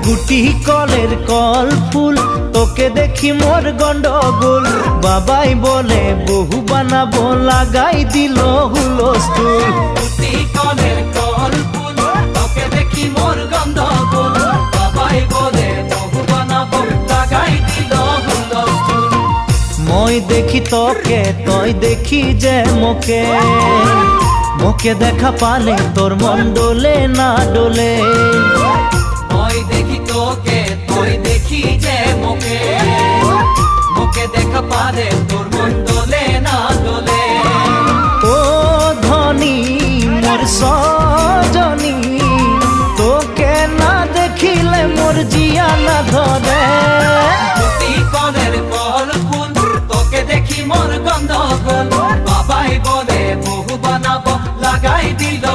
গুটি কলের কল ফুল, তোকে দেখি মোর গন্ডগোল। বাবাই বলে বহু বানাবো, লাগাই দিল হুলস্থুল। গুটি কলের কল ফুল, তোকে দেখি মোর গন্ডগোল। বাবাই বলে বহু বানাবো, লাগাই দিল হুলস্থুল। মই দেখি তোকে, তই দেখি যে মোকে, মোকে দেখা পালে তোর মন ডোলে না ডোলে। মই দেখি তোকে, তুই দেখি যে মোকে, মোকে দেখা পারে তোর মন দোলে না দোলে। ও ধনী মোর সজনী, তোকে না দেখিলে মোর জিয়া না ধরে। গুটি কলের কল ফুল, তোকে দেখি মোর গন্ধগোল। বাবাই বলে বহু বানাবো, লাগাই দিল